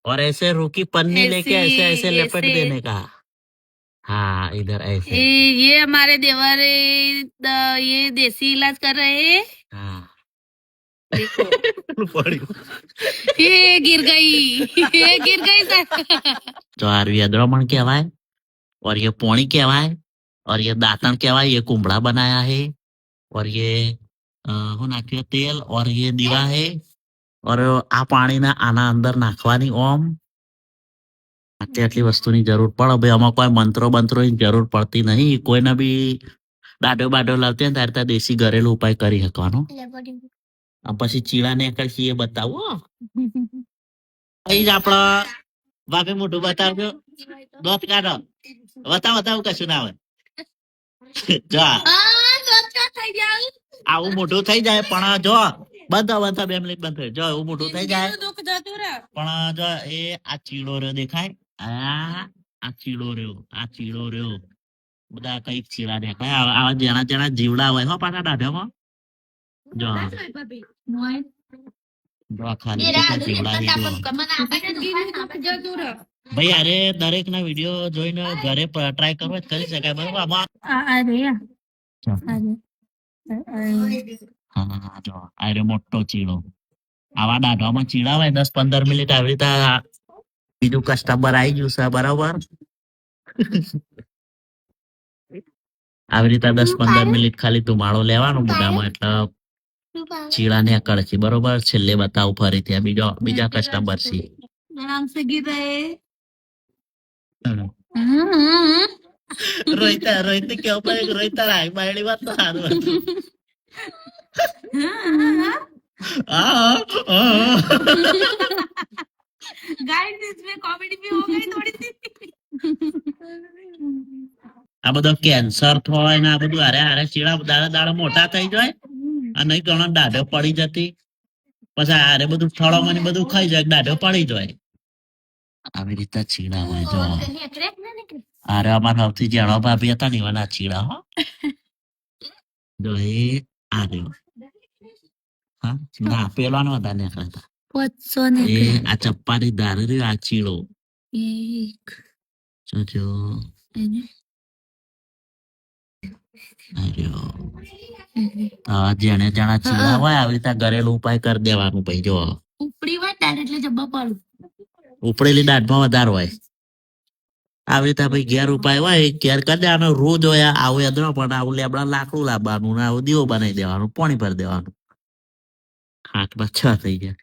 और ऐसे रूखी पन्नी लेके ऐसे ऐसे ऐसी लपेट ऐसे देने का। हाँ इधर ऐसे। ये हमारे देवर ये देसी इलाज कर रहे हैं। हाँ देखो पड़ी। ये गिर गई ये गिर गई सर। तो आरवी अद्रमण कहवाय और ये पोणी कहवाय और ये दातण कहवाय। ये कुंबड़ा बनाया है और ये હું નાખ્યું તેલ और ये દીવા है और આ પાણીના આના અંદર નાખવાની ઓમ આટલી વસ્તુની જરૂર પડે ભાઈ આમાં કોઈ મંત્રો બંત્રોની જરૂર પડતી નહીં કોઈને બી દાડો બાડો લાવતી હોય ને ત્યારે ત્યાં દેશી ઘરેલું ઉપાય કરી શકવાનો પછી ચીડા ને કરશી એ બતાવો અહીં જ આપડે ભાભી મોઢું બતાવજો દોત કાઢો બતાવું કશું ના આવે જો આવું મોઢું થઈ જાય પણ જો બધા 2 મિનિટ બંધ જો એવું મોઢું થઈ જાય પણ જો એ આ ચીડો રહ્યો દેખાય આ ચીડો રહ્યો બધા કઈક ચીડા દેખાય આવા જેના જેના જીવડા હોય હો પાછા દાઢામાં જો જો ખાલી જીવડા ભાઈ અરે દરેક ના વિડીયો જોઈને ઘરે ટ્રાય કરવો કરી શકાય બરોબર આમાં હા જો આ મોટો ચીડો આવા દાઢામાં ચીડા હોય 10-15 મિનિટ આવી રીતે બીજું કસ્ટમર આવી ગયું છે બરાબર આવી રીતે 10-15 મિનિટ ખાલી ધુમાડો લેવાનો મોઢામાં એટલે ચીડા ને કળશે બરોબર છેલ્લે બતાવું ફરીથી આ બીજા કસ્ટમર છે રોહિત કેવું પડે રોહિત રાય બાયડી વાત તો સારું गाइस इसमें कॉमेडी भी हो गई थोड़ी सी। આ બધો કેન્સર થાય ને આ બધું હારે હારે ચીડા દાડા મોટા થઈ જાય અને નહીં ઘણો દાઢો પડી જતી પછી હારે બધું ફળોમાં ને બધું ખાઈ જાય દાઢો પડી જાય આવી રીતે ચીડા હોય જો હારે અમારા સૌથી જાણો ભાભી હતા ને એવાના ચીડા હો જો એ આ રહ્યો હા ના પેલા નો હતા નીકળતા એ આ ચપ્પાની ધારે રહ્યો આ ચીડો જો જેને જણા ચીડા હોય આવી રીતે ઘરેલું ઉપાય કરી દેવાનું ભાઈ જો ઉપડી હોય દાઢ એટલે જબ્બા પડું ઉપડેલી દાઢમાં વધારે હોય આવી રીતે ભાઈ ઘેર ઉપાય હોય ઘેર કરી દેવાનો રોજ હોય આવું યાદ પણ આવું લેબડા લાકડું લાવવાનું ને આવું દીવો બનાવી દેવાનું પાણી ભરી દેવાનું હાથ બચ્ચા થઈ ગયા